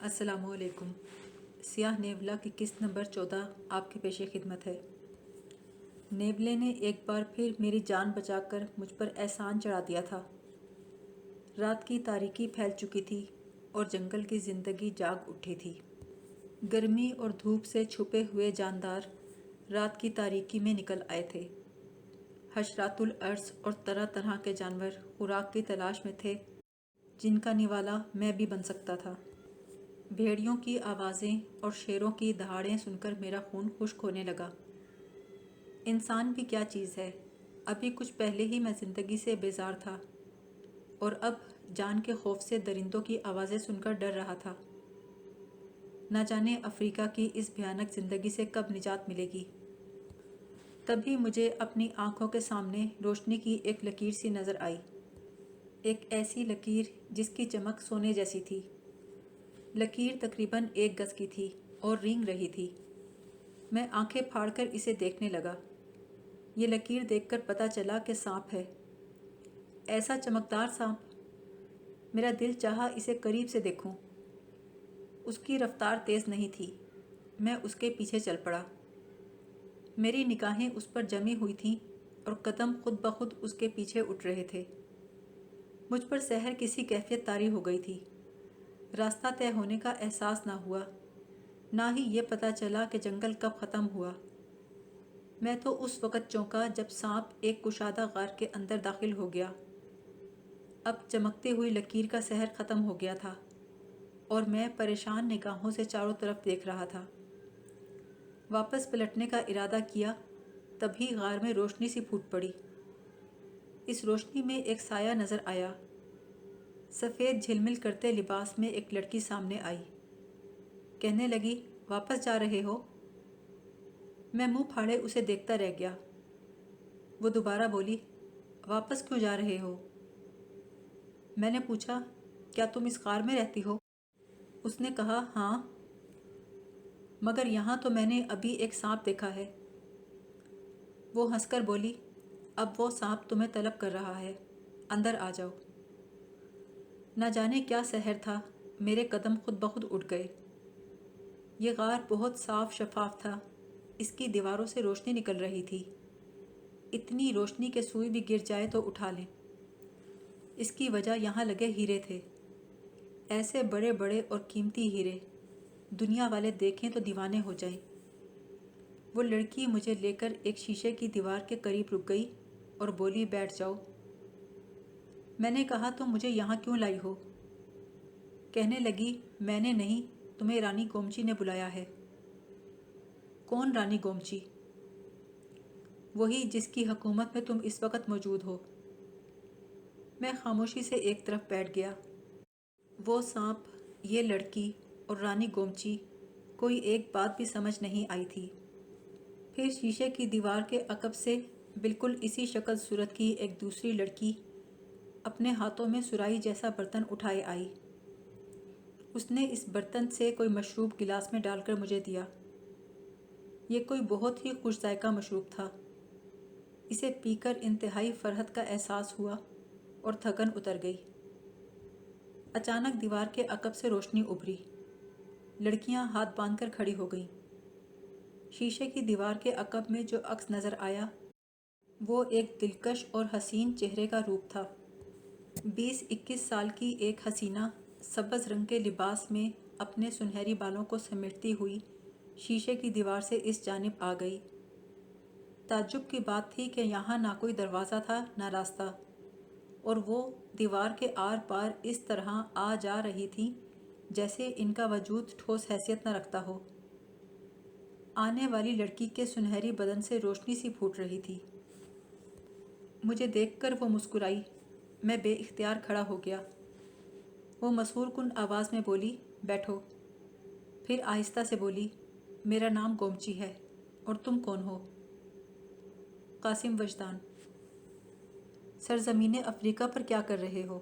السلام علیکم۔ سیاہ نیولا کی قسط نمبر 14 آپ کے پیش خدمت ہے۔ نیولے نے ایک بار پھر میری جان بچا کر مجھ پر احسان چڑھا دیا تھا۔ رات کی تاریکی پھیل چکی تھی اور جنگل کی زندگی جاگ اٹھی تھی۔ گرمی اور دھوپ سے چھپے ہوئے جاندار رات کی تاریکی میں نکل آئے تھے۔ حشرات الارض اور طرح طرح کے جانور خوراک کی تلاش میں تھے جن کا نوالا میں بھی بن سکتا تھا۔ بھیڑیوں کی آوازیں اور شیروں کی دہاڑیں سن کر میرا خون خشک ہونے لگا۔ انسان بھی کیا چیز ہے، ابھی کچھ پہلے ہی میں زندگی سے بیزار تھا اور اب جان کے خوف سے درندوں کی آوازیں سن کر ڈر رہا تھا۔ نہ جانے افریقہ کی اس بھیانک زندگی سے کب نجات ملے گی۔ تبھی مجھے اپنی آنکھوں کے سامنے روشنی کی ایک لکیر سی نظر آئی، ایک ایسی لکیر جس کی چمک سونے جیسی تھی۔ لکیر تقریباً 1 گز کی تھی اور رینگ رہی تھی۔ میں آنکھیں پھاڑ کر اسے دیکھنے لگا۔ یہ لکیر دیکھ کر پتہ چلا کہ سانپ ہے، ایسا چمکدار سانپ۔ میرا دل چاہا اسے قریب سے دیکھوں۔ اس کی رفتار تیز نہیں تھی۔ میں اس کے پیچھے چل پڑا۔ میری نگاہیں اس پر جمی ہوئی تھیں اور قدم خود بخود اس کے پیچھے اٹھ رہے تھے۔ مجھ پر سحر کسی کیفیت طاری ہو گئی تھی۔ راستہ طے ہونے کا احساس نہ ہوا، نہ ہی یہ پتہ چلا کہ جنگل کب ختم ہوا۔ میں تو اس وقت چونکا جب سانپ ایک کشادہ غار کے اندر داخل ہو گیا۔ اب چمکتی ہوئی لکیر کا سحر ختم ہو گیا تھا اور میں پریشان نگاہوں سے چاروں طرف دیکھ رہا تھا۔ واپس پلٹنے کا ارادہ کیا، تبھی غار میں روشنی سی پھوٹ پڑی۔ اس روشنی میں ایک سایہ نظر آیا۔ سفید جھلمل کرتے لباس میں ایک لڑکی سامنے آئی۔ کہنے لگی، واپس جا رہے ہو؟ میں منہ پھاڑے اسے دیکھتا رہ گیا۔ وہ دوبارہ بولی، واپس کیوں جا رہے ہو؟ میں نے پوچھا، کیا تم اس غار میں رہتی ہو؟ اس نے کہا، ہاں، مگر یہاں تو میں نے ابھی ایک سانپ دیکھا ہے۔ وہ ہنس کر بولی، اب وہ سانپ تمہیں طلب کر رہا ہے، اندر آ جاؤ۔ نہ جانے کیا سحر تھا، میرے قدم خود بخود اٹھ گئے۔ یہ غار بہت صاف شفاف تھا، اس کی دیواروں سے روشنی نکل رہی تھی، اتنی روشنی کہ سوئی بھی گر جائے تو اٹھا لیں۔ اس کی وجہ یہاں لگے ہیرے تھے، ایسے بڑے بڑے اور قیمتی ہیرے، دنیا والے دیکھیں تو دیوانے ہو جائیں۔ وہ لڑکی مجھے لے کر ایک شیشے کی دیوار کے قریب رک گئی اور بولی، بیٹھ جاؤ۔ میں نے کہا، تم مجھے یہاں کیوں لائی ہو؟ کہنے لگی، میں نے نہیں، تمہیں رانی گومچی نے بلایا ہے۔ کون رانی گومچی؟ وہی جس کی حکومت میں تم اس وقت موجود ہو۔ میں خاموشی سے ایک طرف بیٹھ گیا۔ وہ سانپ، یہ لڑکی اور رانی گومچی، کوئی ایک بات بھی سمجھ نہیں آئی تھی۔ پھر شیشے کی دیوار کے عقب سے بالکل اسی شکل صورت کی ایک دوسری لڑکی اپنے ہاتھوں میں سراہی جیسا برتن اٹھائے آئی۔ اس نے اس برتن سے کوئی مشروب گلاس میں ڈال کر مجھے دیا۔ یہ کوئی بہت ہی خوش ذائقہ مشروب تھا۔ اسے پی کر انتہائی فرحت کا احساس ہوا اور تھکن اتر گئی۔ اچانک دیوار کے عقب سے روشنی ابھری۔ لڑکیاں ہاتھ باندھ کر کھڑی ہو گئیں۔ شیشے کی دیوار کے عقب میں جو عکس نظر آیا وہ ایک دلکش اور حسین چہرے کا روپ تھا۔ 20-21 سال کی ایک حسینہ سبز رنگ کے لباس میں اپنے سنہری بالوں کو سمیٹتی ہوئی شیشے کی دیوار سے اس جانب آ گئی۔ تعجب کی بات تھی کہ یہاں نہ کوئی دروازہ تھا نہ راستہ، اور وہ دیوار کے آر پار اس طرح آ جا رہی تھی جیسے ان کا وجود ٹھوس حیثیت نہ رکھتا ہو۔ آنے والی لڑکی کے سنہری بدن سے روشنی سی پھوٹ رہی تھی۔ مجھے دیکھ کر وہ مسکرائی۔ میں بے اختیار کھڑا ہو گیا۔ وہ مسحور کن آواز میں بولی، بیٹھو۔ پھر آہستہ سے بولی، میرا نام گومچی ہے، اور تم کون ہو؟ قاسم وجدان۔ سرزمین افریقہ پر کیا کر رہے ہو؟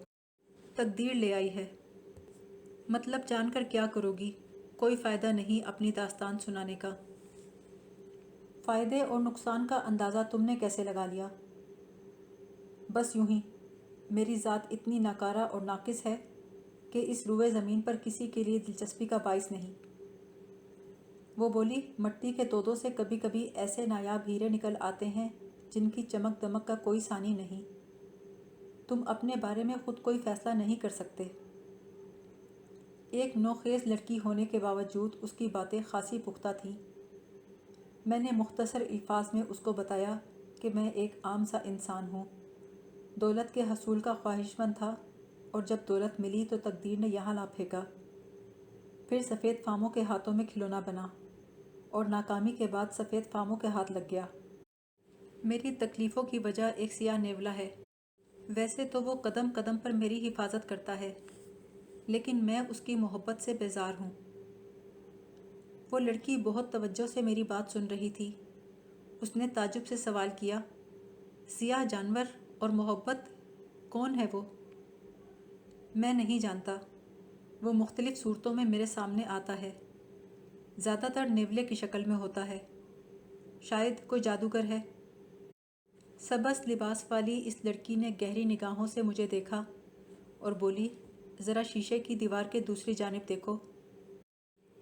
تقدیر لے آئی ہے۔ مطلب جان کر کیا کرو گی؟ کوئی فائدہ نہیں اپنی داستان سنانے کا۔ فائدے اور نقصان کا اندازہ تم نے کیسے لگا لیا؟ بس یوں ہی، میری ذات اتنی ناکارہ اور ناقص ہے۔ کہ اس روئے زمین پر کسی کے لیے دلچسپی کا باعث نہیں۔ وہ بولی، مٹی کے تودوں سے کبھی کبھی ایسے نایاب ہیرے نکل آتے ہیں جن کی چمک دمک کا کوئی ثانی نہیں۔ تم اپنے بارے میں خود کوئی فیصلہ نہیں کر سکتے۔ ایک نوخیز لڑکی ہونے کے باوجود اس کی باتیں خاصی پختہ تھیں۔ میں نے مختصر الفاظ میں اس کو بتایا کہ میں ایک عام سا انسان ہوں، دولت کے حصول کا خواہش مند تھا، اور جب دولت ملی تو تقدیر نے یہاں لا پھینکا۔ پھر سفید فاموں کے ہاتھوں میں کھلونا بنا، اور ناکامی کے بعد سفید فاموں کے ہاتھ لگ گیا۔ میری تکلیفوں کی وجہ ایک سیاہ نیولا ہے۔ ویسے تو وہ قدم قدم پر میری حفاظت کرتا ہے، لیکن میں اس کی محبت سے بیزار ہوں۔ وہ لڑکی بہت توجہ سے میری بات سن رہی تھی۔ اس نے تعجب سے سوال کیا، سیاہ جانور اور محبت، کون ہے وہ؟ میں نہیں جانتا۔ وہ مختلف صورتوں میں میرے سامنے آتا ہے۔ زیادہ تر نیولے کی شکل میں ہوتا ہے۔ شاید کوئی جادوگر ہے۔ سبز لباس والی اس لڑکی نے گہری نگاہوں سے مجھے دیکھا اور بولی، ذرا شیشے کی دیوار کے دوسری جانب دیکھو۔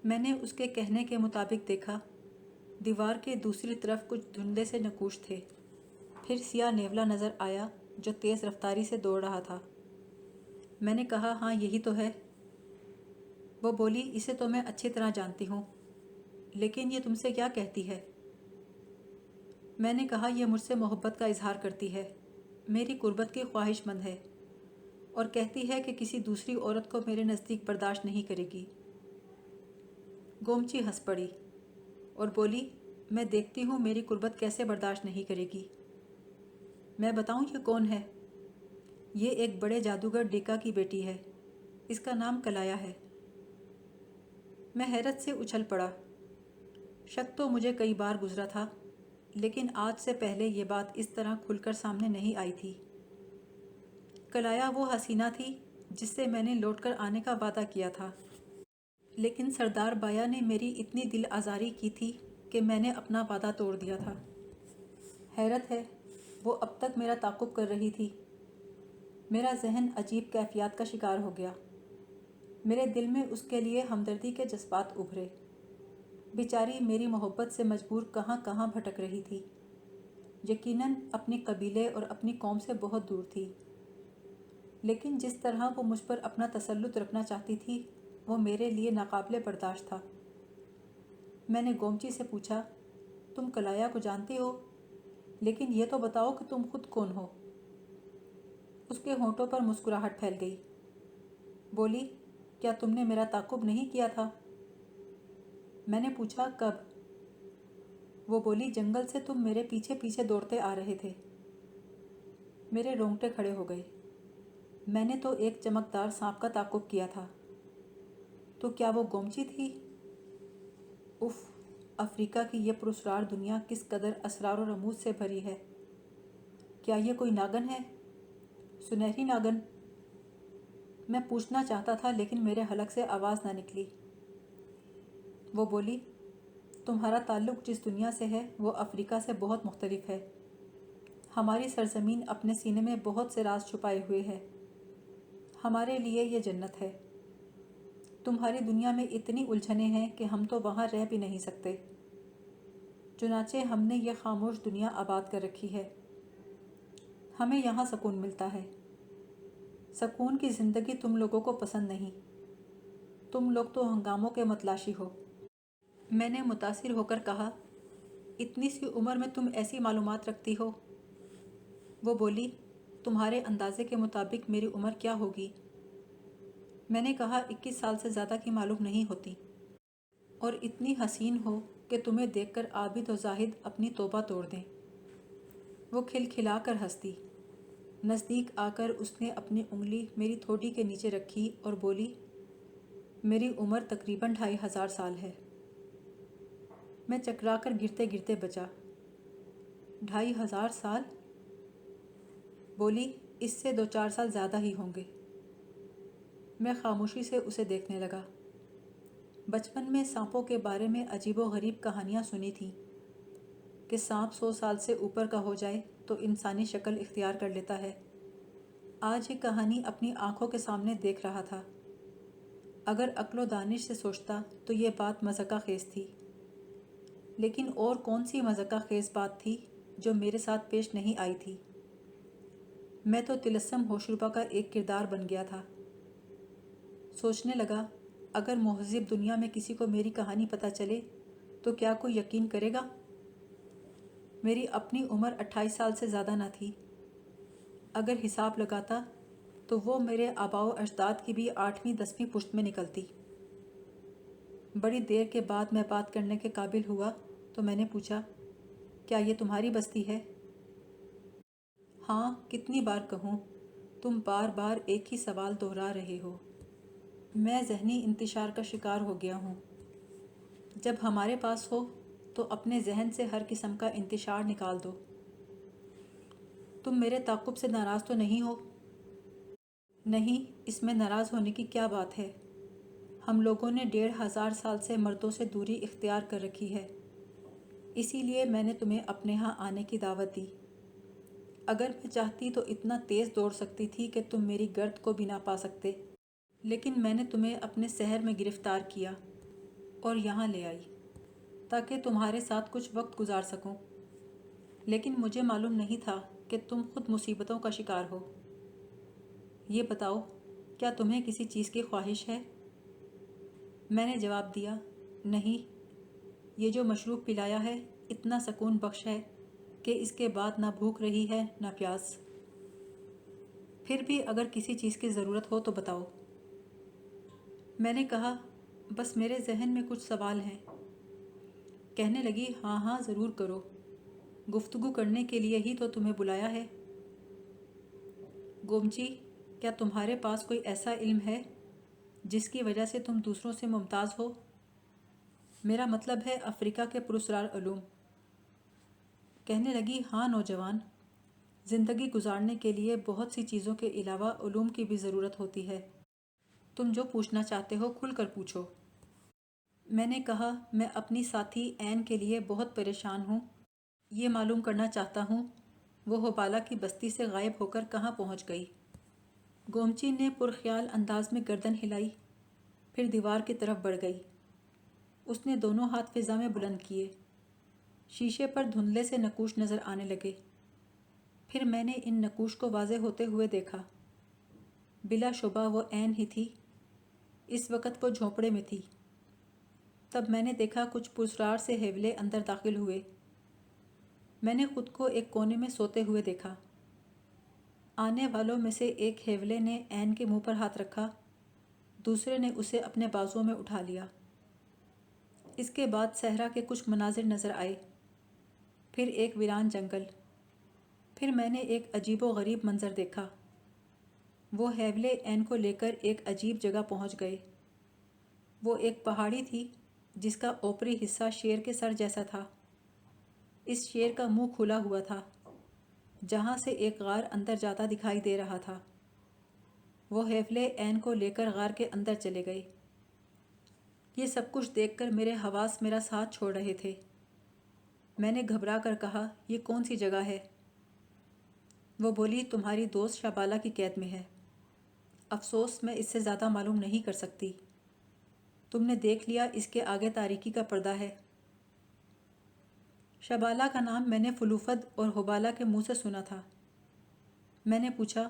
میں نے اس کے کہنے کے مطابق دیکھا۔ دیوار کے دوسری طرف کچھ دھندلے سے نقوش تھے۔ پھر سیاہ نیولا نظر آیا جو تیز رفتاری سے دوڑ رہا تھا۔ میں نے کہا، ہاں یہی تو ہے۔ وہ بولی، اسے تو میں اچھی طرح جانتی ہوں، لیکن یہ تم سے کیا کہتی ہے؟ میں نے کہا، یہ مجھ سے محبت کا اظہار کرتی ہے، میری قربت کی خواہش مند ہے، اور کہتی ہے کہ کسی دوسری عورت کو میرے نزدیک برداشت نہیں کرے گی۔ گومچی ہنس پڑی اور بولی، میں دیکھتی ہوں میری قربت کیسے برداشت نہیں کرے گی۔ میں بتاؤں یہ کون ہے؟ یہ ایک بڑے جادوگر ڈیکا کی بیٹی ہے۔ اس کا نام کلایا ہے۔ میں حیرت سے اچھل پڑا۔ شک تو مجھے کئی بار گزرا تھا، لیکن آج سے پہلے یہ بات اس طرح کھل کر سامنے نہیں آئی تھی۔ کلایا وہ حسینہ تھی جس سے میں نے لوٹ کر آنے کا وعدہ کیا تھا، لیکن سردار بایا نے میری اتنی دل آزاری کی تھی کہ میں نے اپنا وعدہ توڑ دیا تھا۔ حیرت ہے، وہ اب تک میرا تعاقب کر رہی تھی۔ میرا ذہن عجیب کیفیات کا شکار ہو گیا۔ میرے دل میں اس کے لیے ہمدردی کے جذبات ابھرے۔ بیچاری میری محبت سے مجبور کہاں کہاں بھٹک رہی تھی۔ یقیناً اپنے قبیلے اور اپنی قوم سے بہت دور تھی، لیکن جس طرح وہ مجھ پر اپنا تسلط رکھنا چاہتی تھی وہ میرے لیے ناقابل برداشت تھا۔ میں نے گومچی سے پوچھا، تم کلایا کو جانتی ہو؟ لیکن یہ تو بتاؤ کہ تم خود کون ہو؟ اس کے ہونٹوں پر مسکراہٹ پھیل گئی۔ بولی، کیا تم نے میرا تعاقب نہیں کیا تھا؟ میں نے پوچھا، کب؟ وہ بولی، جنگل سے تم میرے پیچھے پیچھے دوڑتے آ رہے تھے۔ میرے رونگٹے کھڑے ہو گئے۔ میں نے تو ایک چمکدار سانپ کا تعاقب کیا تھا۔ تو کیا وہ گومچی تھی؟ اف، افریقہ کی یہ پراسرار دنیا کس قدر اسرار و رموز سے بھری ہے۔ کیا یہ کوئی ناگن ہے؟ سنہری ناگن؟ میں پوچھنا چاہتا تھا لیکن میرے حلق سے آواز نہ نکلی۔ وہ بولی، تمہارا تعلق جس دنیا سے ہے وہ افریقہ سے بہت مختلف ہے۔ ہماری سرزمین اپنے سینے میں بہت سے راز چھپائے ہوئے ہے۔ ہمارے لیے یہ جنت ہے۔ تمہاری دنیا میں اتنی الجھنیں ہیں کہ ہم تو وہاں رہ بھی نہیں سکتے۔ چنانچہ ہم نے یہ خاموش دنیا آباد کر رکھی ہے۔ ہمیں یہاں سکون ملتا ہے۔ سکون کی زندگی تم لوگوں کو پسند نہیں۔ تم لوگ تو ہنگاموں کے متلاشی ہو۔ میں نے متاثر ہو کر کہا، اتنی سی عمر میں تم ایسی معلومات رکھتی ہو؟ وہ بولی، تمہارے اندازے کے مطابق میری عمر کیا ہوگی؟ میں نے کہا، 21 سال سے زیادہ کی معلوم نہیں ہوتی، اور اتنی حسین ہو کہ تمہیں دیکھ کر عابد و زاہد اپنی توبہ توڑ دیں۔ وہ کھلکھلا کر ہنس دی۔ نزدیک آ کر اس نے اپنی انگلی میری ٹھوڈی کے نیچے رکھی اور بولی، میری عمر تقریباً 2500 سال ہے۔ میں چکرا کر گرتے گرتے بچا، 2500 سال؟ بولی، اس سے 2-4 سال زیادہ ہی ہوں گے۔ میں خاموشی سے اسے دیکھنے لگا۔ بچپن میں سانپوں کے بارے میں عجیب و غریب کہانیاں سنی تھیں کہ سانپ 100 سال سے اوپر کا ہو جائے تو انسانی شکل اختیار کر لیتا ہے۔ آج یہ کہانی اپنی آنکھوں کے سامنے دیکھ رہا تھا۔ اگر عقل و دانش سے سوچتا تو یہ بات مذاقہ خیز تھی، لیکن اور کون سی مذاقہ خیز بات تھی جو میرے ساتھ پیش نہیں آئی تھی؟ میں تو طلسم ہوشربا کا ایک کردار بن گیا تھا۔ سوچنے لگا، اگر مہذب دنیا میں کسی کو میری کہانی پتہ چلے تو کیا کوئی یقین کرے گا؟ میری اپنی عمر 28 سال سے زیادہ نہ تھی۔ اگر حساب لگاتا تو وہ میرے آباء و اجداد کی بھی 8ویں 10ویں پشت میں نکلتی۔ بڑی دیر کے بعد میں بات کرنے کے قابل ہوا تو میں نے پوچھا، کیا یہ تمہاری بستی ہے؟ ہاں، کتنی بار کہوں، تم بار بار ایک ہی سوال دہرا رہے ہو۔ میں ذہنی انتشار کا شکار ہو گیا ہوں۔ جب ہمارے پاس ہو تو اپنے ذہن سے ہر قسم کا انتشار نکال دو۔ تم میرے تعاقب سے ناراض تو نہیں ہو؟ نہیں، اس میں ناراض ہونے کی کیا بات ہے؟ ہم لوگوں نے 1500 سال سے مردوں سے دوری اختیار کر رکھی ہے، اسی لیے میں نے تمہیں اپنے ہاں آنے کی دعوت دی۔ اگر میں چاہتی تو اتنا تیز دوڑ سکتی تھی کہ تم میری گرد کو بھی نہ پا سکتے، لیکن میں نے تمہیں اپنے شہر میں گرفتار کیا اور یہاں لے آئی تاکہ تمہارے ساتھ کچھ وقت گزار سکوں، لیکن مجھے معلوم نہیں تھا کہ تم خود مصیبتوں کا شکار ہو۔ یہ بتاؤ، کیا تمہیں کسی چیز کی خواہش ہے؟ میں نے جواب دیا، نہیں، یہ جو مشروب پلایا ہے اتنا سکون بخش ہے کہ اس کے بعد نہ بھوک رہی ہے نہ پیاس۔ پھر بھی اگر کسی چیز کی ضرورت ہو تو بتاؤ۔ میں نے کہا، بس میرے ذہن میں کچھ سوال ہیں۔ کہنے لگی، ہاں ہاں ضرور کرو، گفتگو کرنے کے لیے ہی تو تمہیں بلایا ہے۔ گومچی، کیا تمہارے پاس کوئی ایسا علم ہے جس کی وجہ سے تم دوسروں سے ممتاز ہو؟ میرا مطلب ہے افریقہ کے پراسرار علوم۔ کہنے لگی، ہاں نوجوان، زندگی گزارنے کے لیے بہت سی چیزوں کے علاوہ علوم کی بھی ضرورت ہوتی ہے۔ تم جو پوچھنا چاہتے ہو کھل کر پوچھو۔ میں نے کہا، میں اپنی ساتھی عین کے لیے بہت پریشان ہوں۔ یہ معلوم کرنا چاہتا ہوں وہ حبالہ کی بستی سے غائب ہو کر کہاں پہنچ گئی۔ گومچی نے پرخیال انداز میں گردن ہلائی، پھر دیوار کی طرف بڑھ گئی۔ اس نے دونوں ہاتھ فضا میں بلند کیے۔ شیشے پر دھندلے سے نقوش نظر آنے لگے۔ پھر میں نے ان نقوش کو واضح ہوتے ہوئے دیکھا۔ بلا شبہ وہ عین ہی تھی۔ اس وقت وہ جھونپڑے میں تھی۔ تب میں نے دیکھا کچھ پرسرار سے ہیولے اندر داخل ہوئے۔ میں نے خود کو ایک کونے میں سوتے ہوئے دیکھا۔ آنے والوں میں سے ایک ہیولے نے عین کے منہ پر ہاتھ رکھا، دوسرے نے اسے اپنے بازوؤں میں اٹھا لیا۔ اس کے بعد صحرا کے کچھ مناظر نظر آئے، پھر ایک ویران جنگل، پھر میں نے ایک عجیب و غریب منظر دیکھا۔ وہ ہیولے عین کو لے کر ایک عجیب جگہ پہنچ گئے۔ وہ ایک پہاڑی تھی جس کا اوپری حصہ شیر کے سر جیسا تھا۔ اس شیر کا منہ کھلا ہوا تھا، جہاں سے ایک غار اندر جاتا دکھائی دے رہا تھا۔ وہ ہیولے عین کو لے کر غار کے اندر چلے گئے۔ یہ سب کچھ دیکھ کر میرے حواس میرا ساتھ چھوڑ رہے تھے۔ میں نے گھبرا کر کہا، یہ کون سی جگہ ہے؟ وہ بولی، تمہاری دوست شبالہ کی قید میں ہے۔ افسوس میں اس سے زیادہ معلوم نہیں کر سکتی۔ تم نے دیکھ لیا اس کے آگے تاریکی کا پردہ ہے۔ شبالہ کا نام میں نے فلوفد اور حبالہ کے منہ سے سنا تھا۔ میں نے پوچھا،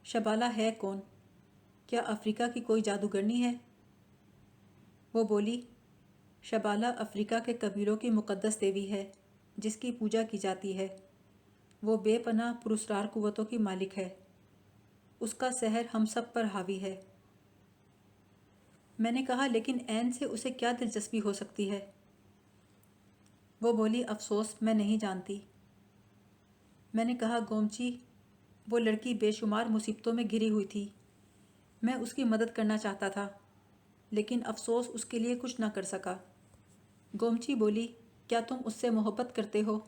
شبالہ ہے کون؟ کیا افریقہ کی کوئی جادوگرنی ہے؟ وہ بولی، شبالہ افریقہ کے قبیلوں کی مقدس دیوی ہے جس کی پوجا کی جاتی ہے۔ وہ بے پناہ پراسرار قوتوں کی مالک ہے۔ اس کا سحر ہم سب پر حاوی ہے۔ میں نے کہا، لیکن عین سے اسے کیا دلچسپی ہو سکتی ہے؟ وہ بولی، افسوس میں نہیں جانتی۔ میں نے کہا، گومچی، وہ لڑکی بے شمار مصیبتوں میں گھری ہوئی تھی۔ میں اس کی مدد کرنا چاہتا تھا، لیکن افسوس اس کے لیے کچھ نہ کر سکا۔ گومچی بولی، کیا تم اس سے محبت کرتے ہو؟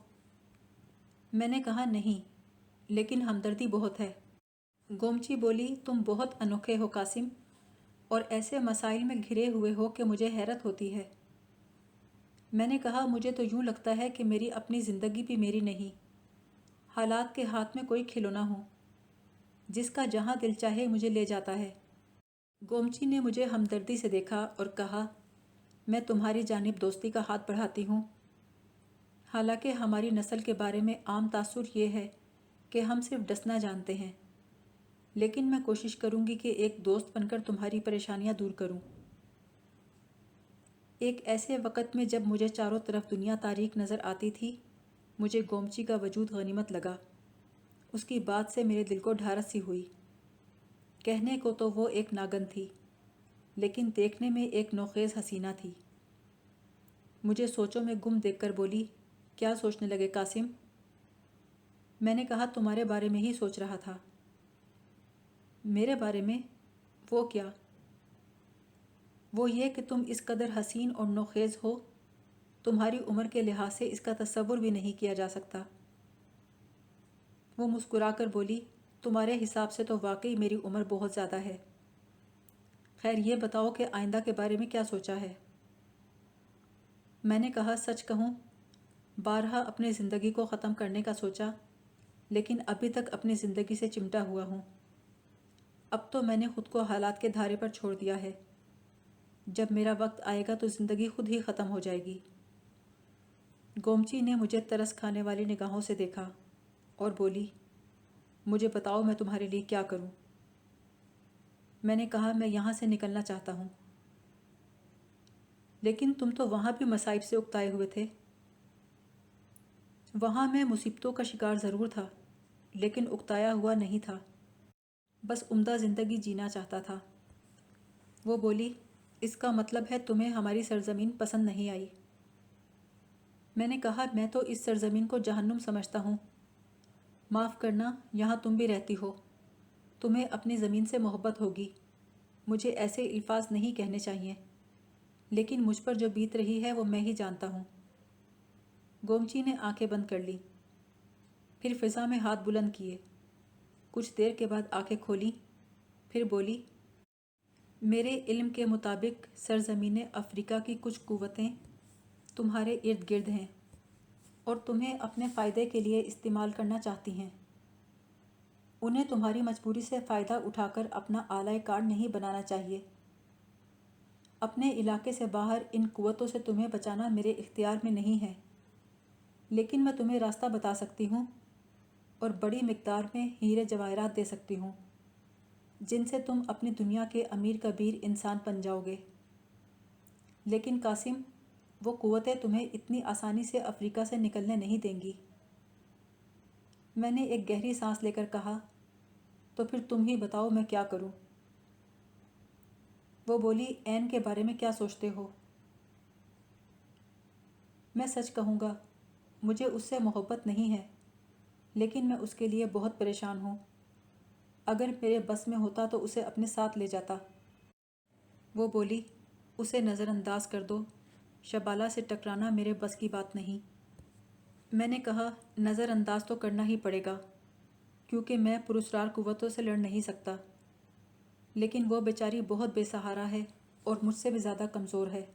میں نے کہا، نہیں، لیکن ہمدردی بہت ہے۔ گومچی بولی، تم بہت انوکھے ہو قاسم، اور ایسے مسائل میں گھرے ہوئے ہو کہ مجھے حیرت ہوتی ہے۔ میں نے کہا، مجھے تو یوں لگتا ہے کہ میری اپنی زندگی بھی میری نہیں، حالات کے ہاتھ میں کوئی کھلونا ہوں، جس کا جہاں دل چاہے مجھے لے جاتا ہے۔ گومچی نے مجھے ہمدردی سے دیکھا اور کہا، میں تمہاری جانب دوستی کا ہاتھ بڑھاتی ہوں۔ حالانکہ ہماری نسل کے بارے میں عام تاثر یہ ہے کہ ہم صرف ڈسنا جانتے ہیں، لیکن میں کوشش کروں گی کہ ایک دوست بن کر تمہاری پریشانیاں دور کروں۔ ایک ایسے وقت میں جب مجھے چاروں طرف دنیا تاریک نظر آتی تھی، مجھے گومچی کا وجود غنیمت لگا۔ اس کی بات سے میرے دل کو ڈھارس سی ہوئی۔ کہنے کو تو وہ ایک ناگن تھی، لیکن دیکھنے میں ایک نوخیز حسینہ تھی۔ مجھے سوچوں میں گم دیکھ کر بولی، کیا سوچنے لگے قاسم؟ میں نے کہا، تمہارے بارے میں ہی سوچ رہا تھا۔ میرے بارے میں؟ وہ کیا؟ وہ یہ کہ تم اس قدر حسین اور نوخیز ہو، تمہاری عمر کے لحاظ سے اس کا تصور بھی نہیں کیا جا سکتا۔ وہ مسکرا کر بولی، تمہارے حساب سے تو واقعی میری عمر بہت زیادہ ہے۔ خیر یہ بتاؤ کہ آئندہ کے بارے میں کیا سوچا ہے؟ میں نے کہا، سچ کہوں، بارہا اپنی زندگی کو ختم کرنے کا سوچا، لیکن ابھی تک اپنی زندگی سے چمٹا ہوا ہوں۔ اب تو میں نے خود کو حالات کے دھارے پر چھوڑ دیا ہے۔ جب میرا وقت آئے گا تو زندگی خود ہی ختم ہو جائے گی۔ گومچی نے مجھے ترس کھانے والی نگاہوں سے دیکھا اور بولی، مجھے بتاؤ میں تمہارے لیے کیا کروں؟ میں نے کہا، میں یہاں سے نکلنا چاہتا ہوں۔ لیکن تم تو وہاں بھی مصائب سے اکتائے ہوئے تھے۔ وہاں میں مصیبتوں کا شکار ضرور تھا، لیکن اکتایا ہوا نہیں تھا، بس عمدہ زندگی جینا چاہتا تھا۔ وہ بولی، اس کا مطلب ہے تمہیں ہماری سرزمین پسند نہیں آئی؟ میں نے کہا، میں تو اس سرزمین کو جہنم سمجھتا ہوں۔ معاف کرنا، یہاں تم بھی رہتی ہو، تمہیں اپنی زمین سے محبت ہوگی۔ مجھے ایسے الفاظ نہیں کہنے چاہیے، لیکن مجھ پر جو بیت رہی ہے وہ میں ہی جانتا ہوں۔ گومچی نے آنکھیں بند کر لیں، پھر فضا میں ہاتھ بلند کیے، کچھ دیر کے بعد آنکھیں کھولیں، پھر بولی، میرے علم کے مطابق سرزمین افریقہ کی کچھ قوتیں تمہارے ارد گرد ہیں اور تمہیں اپنے فائدے کے لیے استعمال کرنا چاہتی ہیں۔ انہیں تمہاری مجبوری سے فائدہ اٹھا کر اپنا آلۂ کار نہیں بنانا چاہیے۔ اپنے علاقے سے باہر ان قوتوں سے تمہیں بچانا میرے اختیار میں نہیں ہے، لیکن میں تمہیں راستہ بتا سکتی ہوں اور بڑی مقدار میں ہیرے جواہرات دے سکتی ہوں، جن سے تم اپنی دنیا کے امیر کبیر انسان بن جاؤ گے۔ لیکن قاسم، وہ قوتیں تمہیں اتنی آسانی سے افریقہ سے نکلنے نہیں دیں گی۔ میں نے ایک گہری سانس لے کر کہا، تو پھر تم ہی بتاؤ میں کیا کروں؟ وہ بولی، عین کے بارے میں کیا سوچتے ہو؟ میں سچ کہوں گا، مجھے اس سے محبت نہیں ہے، لیکن میں اس کے لیے بہت پریشان ہوں۔ اگر میرے بس میں ہوتا تو اسے اپنے ساتھ لے جاتا۔ وہ بولی، اسے نظر انداز کر دو، شبالہ سے ٹکرانا میرے بس کی بات نہیں۔ میں نے کہا، نظر انداز تو کرنا ہی پڑے گا، کیونکہ میں پراسرار قوتوں سے لڑ نہیں سکتا، لیکن وہ بیچاری بہت بے سہارا ہے اور مجھ سے بھی زیادہ کمزور ہے،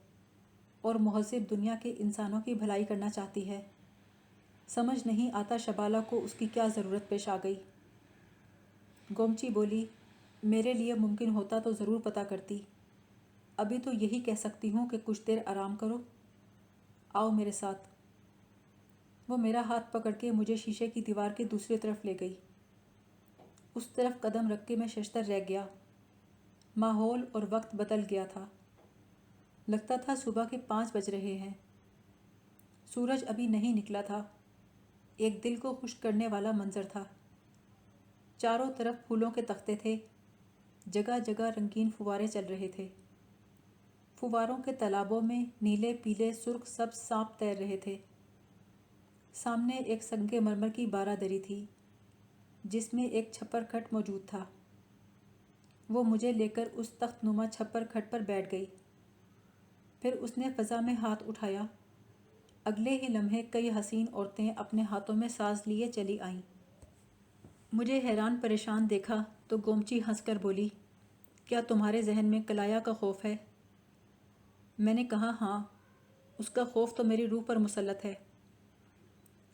اور مہذب دنیا کے انسانوں کی بھلائی کرنا چاہتی ہے۔ سمجھ نہیں آتا شبالہ کو اس کی کیا ضرورت پیش آ گئی۔ گومچی بولی، میرے لیے ممکن ہوتا تو ضرور پتہ کرتی۔ ابھی تو یہی کہہ سکتی ہوں کہ کچھ دیر آرام کرو، آؤ میرے ساتھ۔ وہ میرا ہاتھ پکڑ کے مجھے شیشے کی دیوار کی دوسری طرف لے گئی۔ اس طرف قدم رکھ کے میں ششدر رہ گیا۔ ماحول اور وقت بدل گیا تھا۔ لگتا تھا صبح کے 5 بج رہے ہیں۔ سورج ابھی نہیں نکلا تھا۔ ایک دل کو خوش کرنے والا منظر تھا۔ چاروں طرف پھولوں کے تختے تھے، جگہ جگہ رنگین فوارے چل رہے تھے۔ فواروں کے تالابوں میں نیلے، پیلے، سرخ، سبز سانپ تیر رہے تھے۔ سامنے ایک سنگ مرمر کی بارہ دری تھی، جس میں ایک چھپر کھٹ موجود تھا۔ وہ مجھے لے کر اس تخت نما چھپر کھٹ پر بیٹھ گئی۔ پھر اس نے فضا میں ہاتھ اٹھایا۔ اگلے ہی لمحے کئی حسین عورتیں اپنے ہاتھوں میں ساز لیے چلی آئیں۔ مجھے حیران پریشان دیکھا تو گومچی ہنس کر بولی، کیا تمہارے ذہن میں کلایا کا خوف ہے؟ میں نے کہا، ہاں، اس کا خوف تو میری روح پر مسلط ہے۔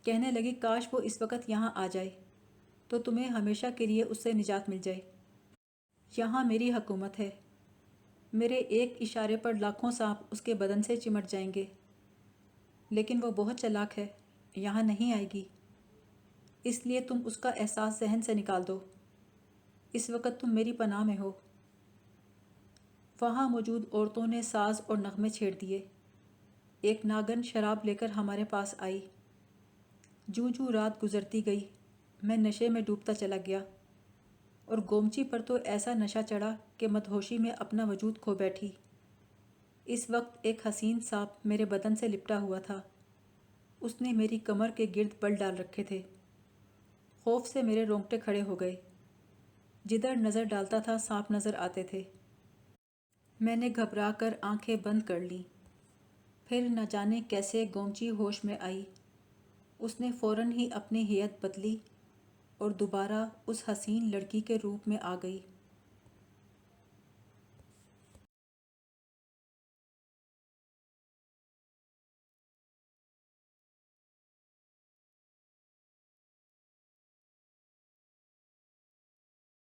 کہنے لگی، کاش وہ اس وقت یہاں آ جائے تو تمہیں ہمیشہ کے لیے اس سے نجات مل جائے۔ یہاں میری حکومت ہے، میرے ایک اشارے پر لاکھوں سانپ اس کے بدن سے چمٹ جائیں گے، لیکن وہ بہت چالاک ہے، یہاں نہیں آئے گی، اس لیے تم اس کا احساس ذہن سے نکال دو۔ اس وقت تم میری پناہ میں ہو۔ وہاں موجود عورتوں نے ساز اور نغمے چھیڑ دیے۔ ایک ناگن شراب لے کر ہمارے پاس آئی۔ جوں جوں رات گزرتی گئی میں نشے میں ڈوبتا چلا گیا، اور گومچی پر تو ایسا نشہ چڑھا کہ مدہوشی میں اپنا وجود کھو بیٹھی۔ اس وقت ایک حسین سانپ میرے بدن سے لپٹا ہوا تھا۔ اس نے میری کمر کے گرد بل ڈال رکھے تھے۔ خوف سے میرے رونگٹے کھڑے ہو گئے۔ جدھر نظر ڈالتا تھا سانپ نظر آتے تھے۔ میں نے گھبرا کر آنکھیں بند کر لیں۔ پھر نہ جانے کیسے گومچی ہوش میں آئی۔ اس نے فوراً ہی اپنی ہیئت بدلی اور دوبارہ اس حسین لڑکی کے روپ میں آ گئی۔